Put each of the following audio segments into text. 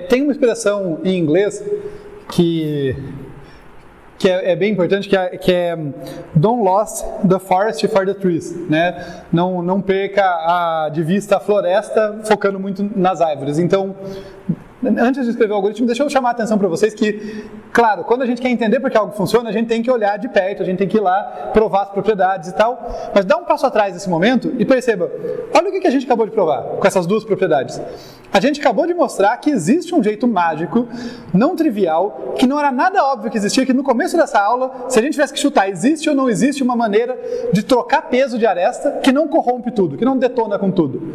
Tem uma expressão em inglês que é bem importante, que é don't lose the forest for the trees, né? Não perca de vista a floresta focando muito nas árvores. Então, antes de escrever o algoritmo, deixa eu chamar a atenção para vocês que, claro, quando a gente quer entender por que algo funciona, a gente tem que olhar de perto, a gente tem que ir lá, provar as propriedades e tal, mas dá um passo atrás nesse momento e perceba, olha o que a gente acabou de provar com essas duas propriedades. A gente acabou de mostrar que existe um jeito mágico, não trivial, que não era nada óbvio que existia, que no começo dessa aula, se a gente tivesse que chutar, existe ou não existe uma maneira de trocar peso de aresta que não corrompe tudo, que não detona com tudo.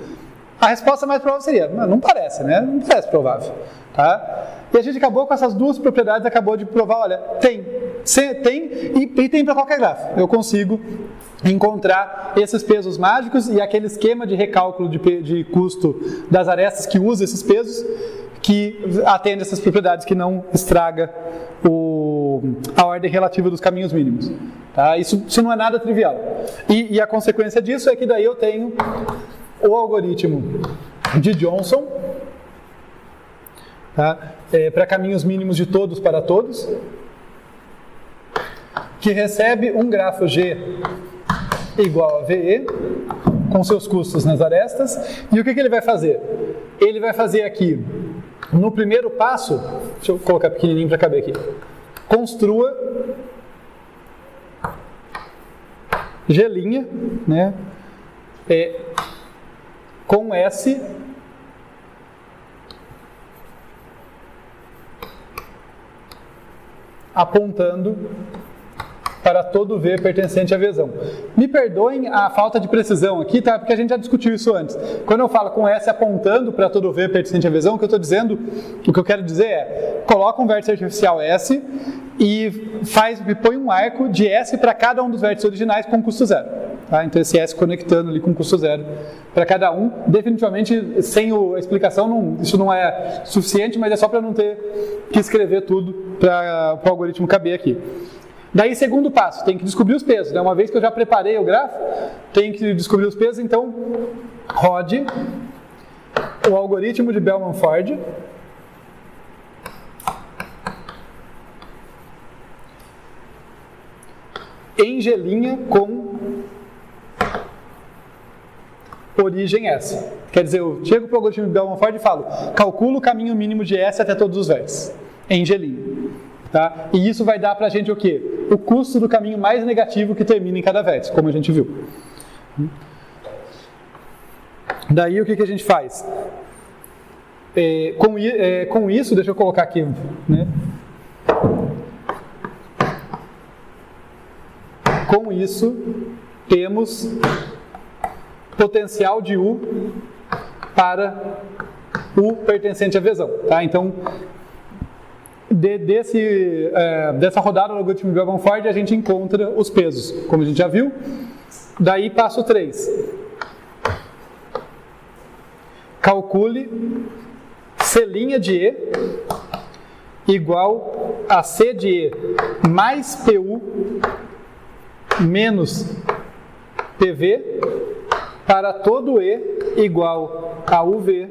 A resposta mais provável seria, não parece, né? Não parece provável, tá? E a gente acabou com essas duas propriedades, acabou de provar, olha, tem e tem para qualquer grafo. Eu consigo encontrar esses pesos mágicos e aquele esquema de recálculo de custo das arestas que usa esses pesos, que atende essas propriedades, que não estraga a ordem relativa dos caminhos mínimos. Tá? Isso não é nada trivial. E a consequência disso é que daí eu tenho o algoritmo de Johnson, tá? Para caminhos mínimos de todos para todos, que recebe um grafo G igual a VE, com seus custos nas arestas. E o que ele vai fazer? Ele vai fazer aqui, no primeiro passo, deixa eu colocar pequenininho para caber aqui, construa G', né, com S apontando para todo V pertencente à V-zão. Me perdoem a falta de precisão aqui, tá? Porque a gente já discutiu isso antes. Quando eu falo com S apontando para todo V pertencente à V-zão, o que eu estou dizendo, o que eu quero dizer é, coloca um vértice artificial S e põe um arco de S para cada um dos vértices originais com custo zero. Tá? Então esse S conectando ali com custo zero para cada um. Definitivamente, sem a explicação, isso não é suficiente, mas é só para não ter que escrever tudo para o algoritmo caber aqui. Daí, segundo passo, tem que descobrir os pesos, né? Uma vez que eu já preparei o grafo, tem que descobrir os pesos, então rode o algoritmo de Bellman-Ford em G' com origem S. Quer dizer, eu chego para o algoritmo de Bellman-Ford e falo, calculo o caminho mínimo de S até todos os vértices, em G'. Tá? E isso vai dar para a gente o quê? O custo do caminho mais negativo que termina em cada vértice, como a gente viu. Daí o que a gente faz? Com isso, deixa eu colocar aqui, né? Com isso, temos potencial de U para U pertencente à V-zão. Tá? Então, dessa rodada do algoritmo de Bellman-Ford, a gente encontra os pesos, como a gente já viu. Daí, passo 3. Calcule C' de E igual a C de E mais PU menos PV para todo E igual a UV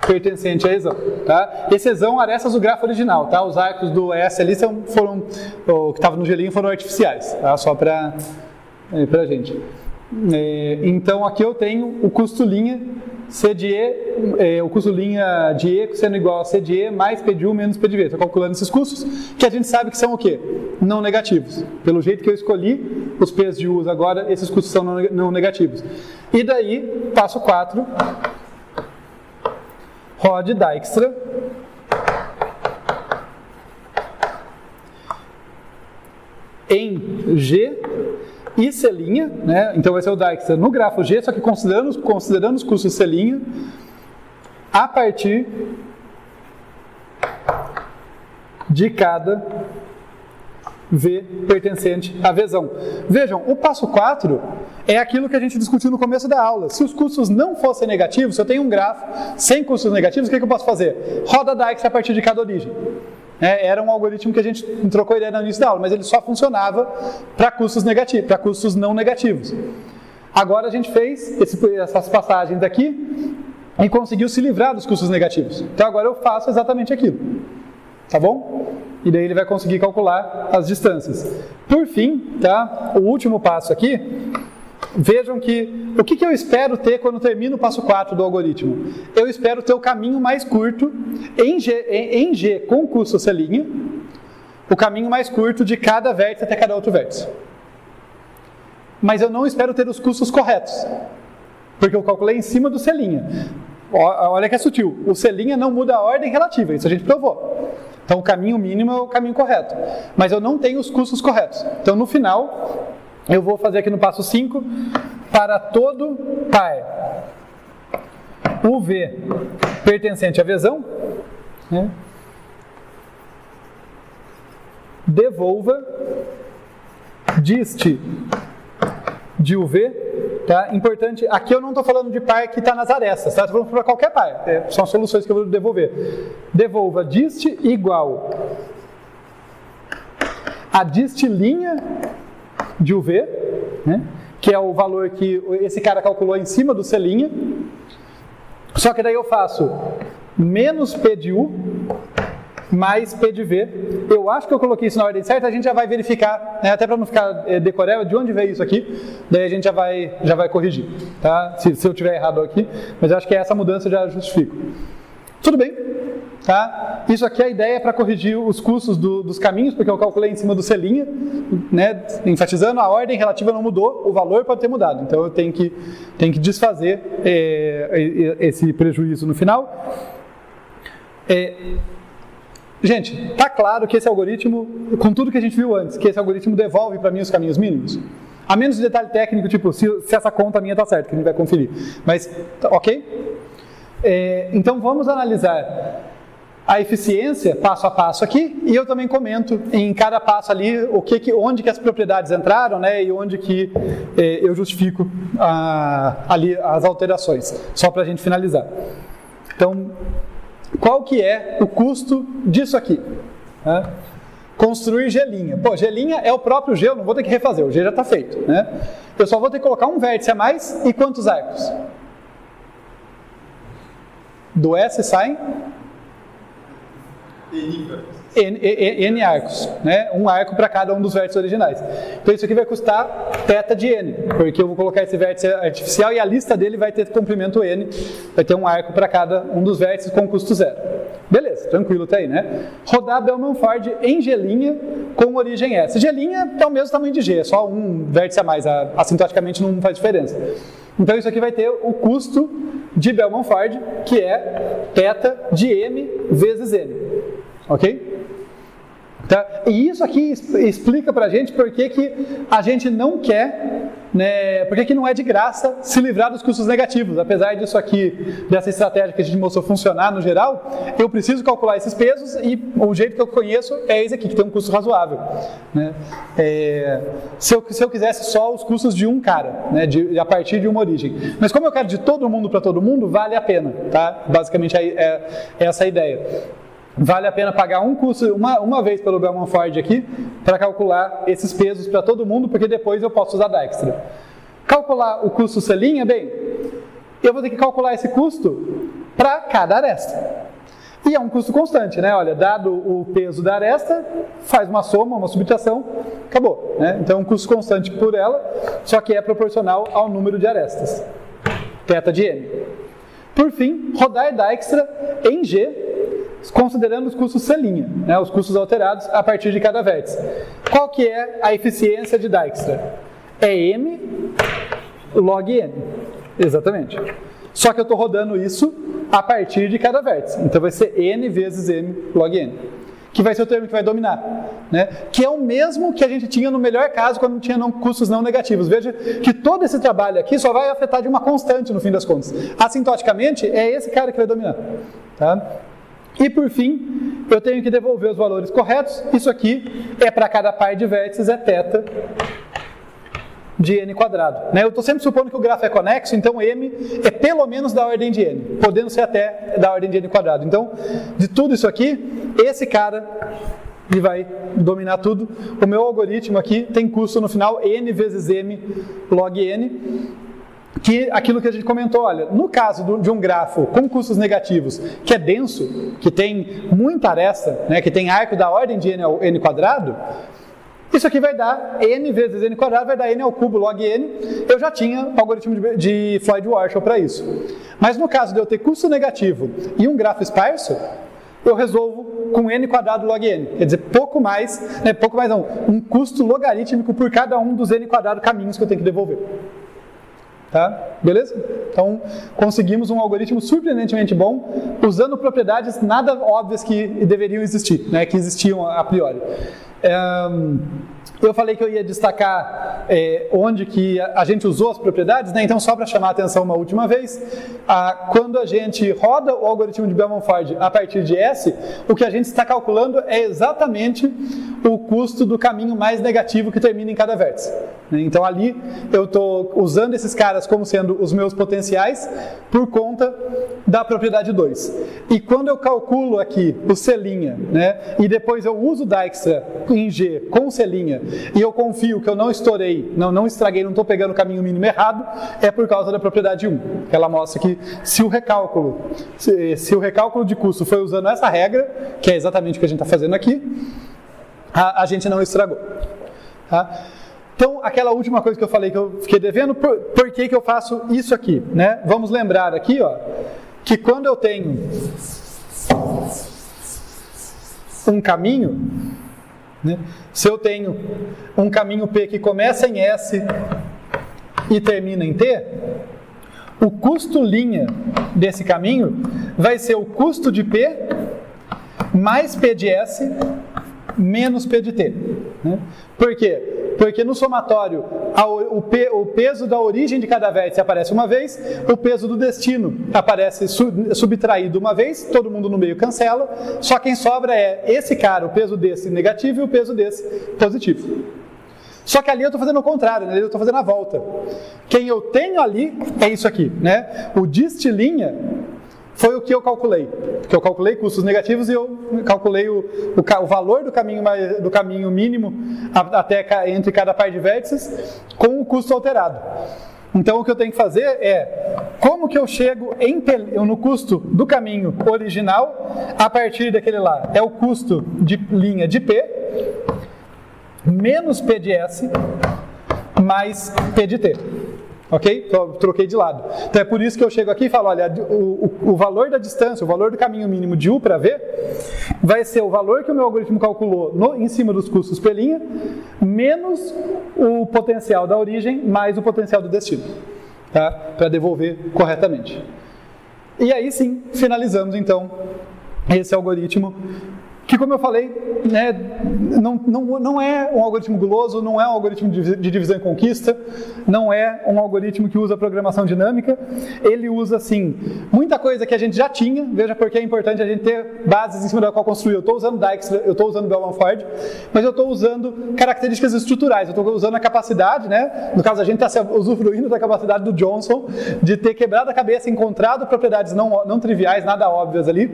pertencente a Ezão, tá? Esse Ezão arestas do grafo original, tá? Os arcos do S ali o que estava no G' foram artificiais, tá? Só pra gente. Então aqui eu tenho o custo linha C de E, o custo linha de E sendo igual a C de E mais P de U menos P de V. Estou calculando esses custos, que a gente sabe que são o quê? Não negativos. Pelo jeito que eu escolhi, os P's de U agora, esses custos são não negativos. E daí, passo 4, rode Dijkstra em G e C', né? Então vai ser o Dijkstra no grafo G, só que considerando os custos C', a partir de cada V pertencente à Vzão. Vejam, o passo 4 é aquilo que a gente discutiu no começo da aula. Se os custos não fossem negativos, se eu tenho um grafo sem custos negativos, o que eu posso fazer? Roda Dijkstra a partir de cada origem. Era um algoritmo que a gente trocou ideia no início da aula, mas ele só funcionava para custos negativos, para custos não negativos. Agora a gente fez essas passagens aqui e conseguiu se livrar dos custos negativos. Então agora eu faço exatamente aquilo. Tá bom? E daí ele vai conseguir calcular as distâncias. Por fim, tá? O último passo aqui, vejam que o que eu espero ter quando termino o passo 4 do algoritmo? Eu espero ter o caminho mais curto em G com custo C', o caminho mais curto de cada vértice até cada outro vértice. Mas eu não espero ter os custos corretos, porque eu calculei em cima do C'. Olha que é sutil, o C' não muda a ordem relativa, isso a gente provou. Então o caminho mínimo é o caminho correto, mas eu não tenho os custos corretos. Então no final, eu vou fazer aqui no passo 5, para todo par UV pertencente à Vzão, né, devolva dist de UV, tá? Importante, aqui eu não estou falando de par que está nas arestas, tá? Estou falando para qualquer par, são as soluções que eu vou devolver. Devolva dist igual a dist' de UV, né? Que é o valor que esse cara calculou em cima do C', só que daí eu faço menos P de U mais P de V. Eu acho que eu coloquei isso na ordem certa, a gente já vai verificar, né, até para não ficar decoreba de onde veio isso aqui, daí a gente já vai corrigir, tá? Se eu tiver errado aqui, mas eu acho que essa mudança eu já justifico. Tudo bem, tá? Isso aqui é a ideia para corrigir os custos dos caminhos, porque eu calculei em cima do C', né, enfatizando, a ordem relativa não mudou, o valor pode ter mudado, então eu tenho que desfazer esse prejuízo no final. Gente, tá claro que esse algoritmo, com tudo que a gente viu antes, que esse algoritmo devolve para mim os caminhos mínimos? A menos de detalhe técnico, tipo, se essa conta minha tá certa, que a gente vai conferir. Mas, ok? Então vamos analisar a eficiência passo a passo aqui, e eu também comento em cada passo ali onde que as propriedades entraram, né, e onde que eu justifico ali as alterações, só para a gente finalizar. Então, qual que é o custo disso aqui? Né? Construir G'. Pô, G' é o próprio G, eu não vou ter que refazer, o G já está feito. Né? Eu só vou ter que colocar um vértice a mais e quantos arcos? Do S saem? N arcos, né? Um arco para cada um dos vértices originais. Então isso aqui vai custar θ de N, porque eu vou colocar esse vértice artificial e a lista dele vai ter comprimento N, vai ter um arco para cada um dos vértices com custo 0. Beleza, tranquilo até aí, né? Rodar Bellman-Ford em G' com origem S. G' é o mesmo tamanho de G, é só um vértice a mais, assintoticamente não faz diferença. Então isso aqui vai ter o custo de Bellman-Ford, que é θ de M vezes N. Ok? Tá? E isso aqui explica pra gente por que a gente não quer, né, por que não é de graça se livrar dos custos negativos. Apesar disso aqui, dessa estratégia que a gente mostrou funcionar no geral, eu preciso calcular esses pesos e o jeito que eu conheço é esse aqui, que tem um custo razoável. Né? Se eu quisesse só os custos de um cara, né, a partir de uma origem. Mas como eu quero de todo mundo para todo mundo, vale a pena. Tá? Basicamente é essa a ideia. Vale a pena pagar um custo uma vez pelo Bellman-Ford aqui para calcular esses pesos para todo mundo, porque depois eu posso usar Dijkstra. Calcular o custo C', bem, eu vou ter que calcular esse custo para cada aresta. E é um custo constante, né? Olha, dado o peso da aresta, faz uma soma, uma subtração, acabou. Né? Então é um custo constante por ela, só que é proporcional ao número de arestas. θ de N. Por fim, rodar Dijkstra em G, considerando os custos C', né, os custos alterados a partir de cada vértice. Qual que é a eficiência de Dijkstra? É M log N. Exatamente. Só que eu estou rodando isso a partir de cada vértice. Então vai ser N vezes M log N. Que vai ser o termo que vai dominar. Né? Que é o mesmo que a gente tinha no melhor caso quando tinha custos não negativos. Veja que todo esse trabalho aqui só vai afetar de uma constante no fim das contas. Assintoticamente, é esse cara que vai dominar. Tá? E por fim, eu tenho que devolver os valores corretos. Isso aqui é para cada par de vértices, é θ de N quadrado. Né? Eu estou sempre supondo que o grafo é conexo, então M é pelo menos da ordem de N, podendo ser até da ordem de N quadrado. Então, de tudo isso aqui, esse cara ele vai dominar tudo. O meu algoritmo aqui tem custo no final N vezes M log N. que aquilo que a gente comentou, olha, no caso de um grafo com custos negativos, que é denso, que tem muita aresta, né, que tem arco da ordem de n quadrado, isso aqui vai dar n vezes n quadrado, vai dar n ao cubo log n. Eu já tinha o algoritmo de Floyd-Warshall para isso. Mas no caso de eu ter custo negativo e um grafo esparso, eu resolvo com n quadrado log n. Quer dizer, pouco mais não, um custo logarítmico por cada um dos n quadrado caminhos que eu tenho que devolver. Tá? Beleza? Então, conseguimos um algoritmo surpreendentemente bom, usando propriedades nada óbvias que deveriam existir, né, que existiam a priori. Eu falei que eu ia destacar onde que a gente usou as propriedades, né? Então só para chamar a atenção uma última vez, quando a gente roda o algoritmo de Bell-Ford a partir de S, o que a gente está calculando é exatamente o custo do caminho mais negativo que termina em cada vértice. Então ali eu estou usando esses caras como sendo os meus potenciais por conta da propriedade 2. E quando eu calculo aqui o C', né, e depois eu uso o Dijkstra em G com C', e eu confio que eu não estourei, não estraguei, não estou pegando o caminho mínimo errado, é por causa da propriedade 1, que ela mostra que se o recálculo de custo foi usando essa regra, que é exatamente o que a gente está fazendo aqui, a gente não estragou. Tá? Então, aquela última coisa que eu falei que eu fiquei devendo, por que eu faço isso aqui? Né? Vamos lembrar aqui, ó, que quando eu tenho um caminho, né, se eu tenho um caminho P que começa em S e termina em T, o custo linha desse caminho vai ser o custo de P mais P de S menos P de T. Né? Por quê? Porque no somatório o peso da origem de cada vértice aparece uma vez, o peso do destino aparece subtraído uma vez, todo mundo no meio cancela, só quem sobra é esse cara, o peso desse negativo e o peso desse positivo. Só que ali eu estou fazendo o contrário, né? Ali eu estou fazendo a volta. Quem eu tenho ali é isso aqui, né? O dist linha foi o que eu calculei, porque eu calculei custos negativos e eu calculei o valor do caminho mínimo até entre cada par de vértices com o custo alterado. Então o que eu tenho que fazer é, como que eu chego no custo do caminho original a partir daquele lá? É o custo de linha de P menos P de S mais P de T. Ok? Então, troquei de lado. Então é por isso que eu chego aqui e falo, olha, o valor da distância, o valor do caminho mínimo de U para V, vai ser o valor que o meu algoritmo calculou em cima dos custos P', menos o potencial da origem, mais o potencial do destino. Tá? Para devolver corretamente. E aí sim, finalizamos então esse algoritmo que, como eu falei, né, não é um algoritmo guloso, não é um algoritmo de divisão e conquista, não é um algoritmo que usa programação dinâmica. Ele usa, sim, muita coisa que a gente já tinha, veja porque é importante a gente ter bases em cima da qual construir. Eu estou usando Dijkstra, eu estou usando Bell-Ford, mas eu estou usando características estruturais, eu estou usando a capacidade, né, no caso a gente está usufruindo da capacidade do Johnson de ter quebrado a cabeça, encontrado propriedades não triviais, nada óbvias ali,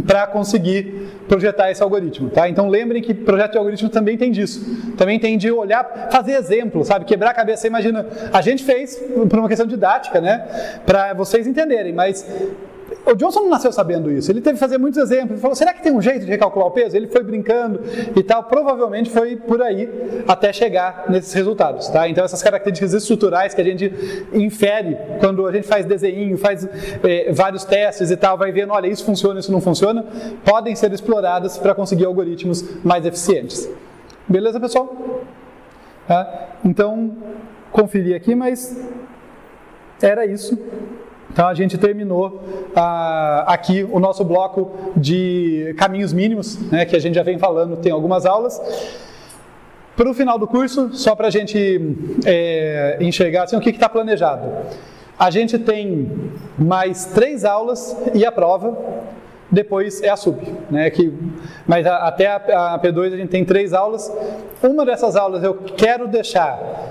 para conseguir projetar esse algoritmo, tá? Então lembrem que projeto de algoritmo também tem disso. Também tem de olhar, fazer exemplo, sabe? Quebrar a cabeça. Você imagina, a gente fez por uma questão didática, né? Para vocês entenderem, mas o Johnson não nasceu sabendo isso. Ele teve que fazer muitos exemplos. Ele falou, será que tem um jeito de recalcular o peso? Ele foi brincando e tal. Provavelmente foi por aí até chegar nesses resultados, tá? Então essas características estruturais que a gente infere quando a gente faz desenho, faz vários testes e tal, vai vendo, olha, isso funciona, isso não funciona, podem ser exploradas para conseguir algoritmos mais eficientes. Beleza, pessoal? Tá? Então, conferi aqui, mas era isso. Então a gente terminou aqui o nosso bloco de caminhos mínimos, né, que a gente já vem falando, tem algumas aulas. Para o final do curso, só para a gente enxergar assim, o que está planejado. A gente tem mais 3 aulas e a prova, depois é a sub. Né, mas até a P2 a gente tem 3 aulas. Uma dessas aulas eu quero deixar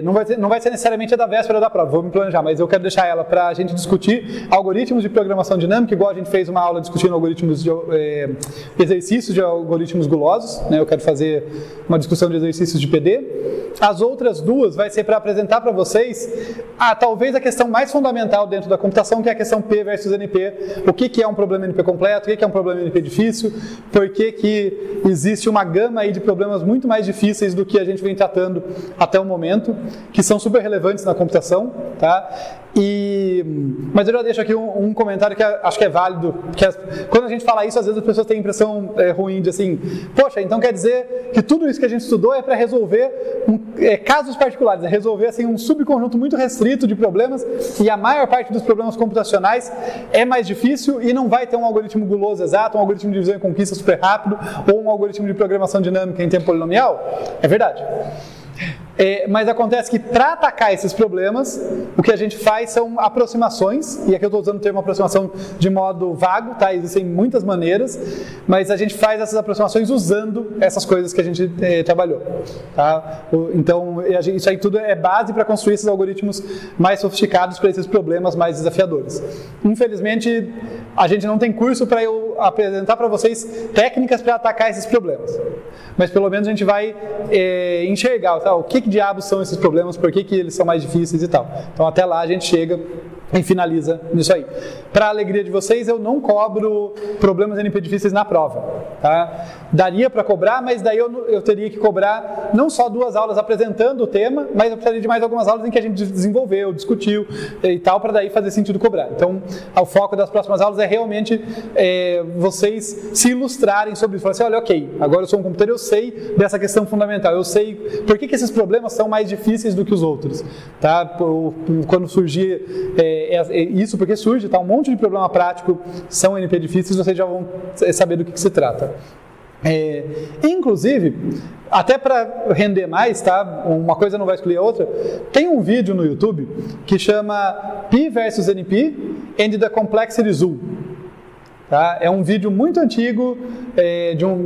Não vai ser necessariamente a da véspera da prova, vou me planejar, mas eu quero deixar ela para a gente discutir algoritmos de programação dinâmica, igual a gente fez uma aula discutindo algoritmos de exercícios de algoritmos gulosos, né? Eu quero fazer uma discussão de exercícios de PD. As outras duas vai ser para apresentar para vocês talvez a questão mais fundamental dentro da computação, que é a questão P versus NP. O que é um problema NP completo, o que é um problema NP difícil, por que existe uma gama aí de problemas muito mais difíceis do que a gente vem tratando até o momento, que são super relevantes na computação, tá? Mas eu já deixo aqui um comentário que acho que é válido, porque quando a gente fala isso, às vezes as pessoas têm a impressão ruim de assim, poxa, então quer dizer que tudo isso que a gente estudou é para resolver casos particulares, resolver assim, um subconjunto muito restrito de problemas, e a maior parte dos problemas computacionais é mais difícil e não vai ter um algoritmo guloso exato, um algoritmo de divisão e conquista super rápido, ou um algoritmo de programação dinâmica em tempo polinomial. É verdade. Mas acontece que para atacar esses problemas, o que a gente faz são aproximações, e aqui eu estou usando o termo aproximação de modo vago, tá? Existem muitas maneiras, mas a gente faz essas aproximações usando essas coisas que a gente trabalhou, tá? Então, isso aí tudo é base para construir esses algoritmos mais sofisticados para esses problemas mais desafiadores. Infelizmente, a gente não tem curso para eu apresentar para vocês técnicas para atacar esses problemas, mas pelo menos a gente vai enxergar, tá? O que diabos são esses problemas, por que eles são mais difíceis e tal. Então até lá a gente chega e finaliza nisso aí. Para a alegria de vocês, eu não cobro problemas NP difíceis na prova, tá? Daria para cobrar, mas daí eu teria que cobrar não só 2 aulas apresentando o tema, mas eu precisaria de mais algumas aulas em que a gente desenvolveu, discutiu e tal, para daí fazer sentido cobrar. Então, o foco das próximas aulas é realmente vocês se ilustrarem sobre isso. Falar assim, olha, ok, agora eu sou um computador, eu sei dessa questão fundamental, eu sei por que esses problemas são mais difíceis do que os outros, tá? Quando surgir isso, porque surge, tá? Um monte de problema prático são NP difíceis, vocês já vão saber do que se trata. Inclusive, até para render mais, tá? Uma coisa não vai excluir a outra. Tem um vídeo no YouTube que chama P versus NP and the Complexity Zoo. Tá? É um vídeo muito antigo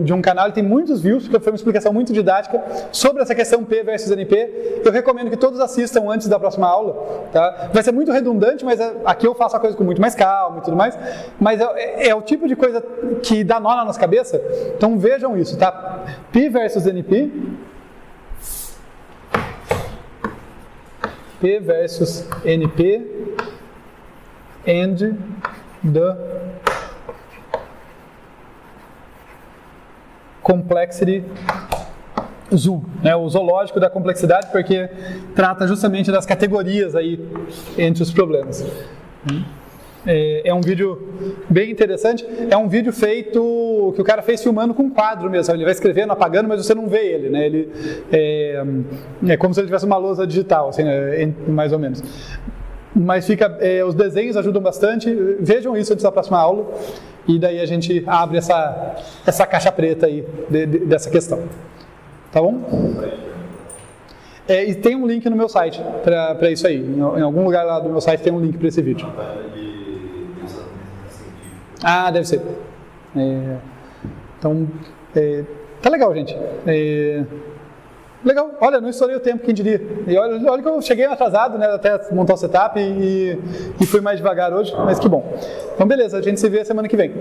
de um canal, ele tem muitos views, porque foi uma explicação muito didática sobre essa questão P versus NP. Eu recomendo que todos assistam antes da próxima aula. Tá? Vai ser muito redundante, mas aqui eu faço a coisa com muito mais calma e tudo mais. Mas é o tipo de coisa que dá nó na nossa cabeça. Então vejam isso, tá? P versus NP. P versus NP and the Complexity Zoo, né? O zoológico da complexidade, porque trata justamente das categorias aí entre os problemas. É um vídeo bem interessante. É um vídeo feito que o cara fez filmando com um quadro mesmo. Ele vai escrevendo, apagando, mas você não vê ele, né? Ele é como se ele tivesse uma lousa digital, assim, né? Mais ou menos. Mas os desenhos ajudam bastante. Vejam isso antes da próxima aula. E daí a gente abre essa caixa preta aí dessa questão. Tá bom? E tem um link no meu site para isso aí. Em algum lugar lá do meu site tem um link para esse vídeo. Ah, deve ser. Então, tá legal, gente. Legal, olha, não estourei o tempo, quem diria. E olha que eu cheguei atrasado, né, até montar o setup e fui mais devagar hoje, mas que bom. Então beleza, a gente se vê semana que vem.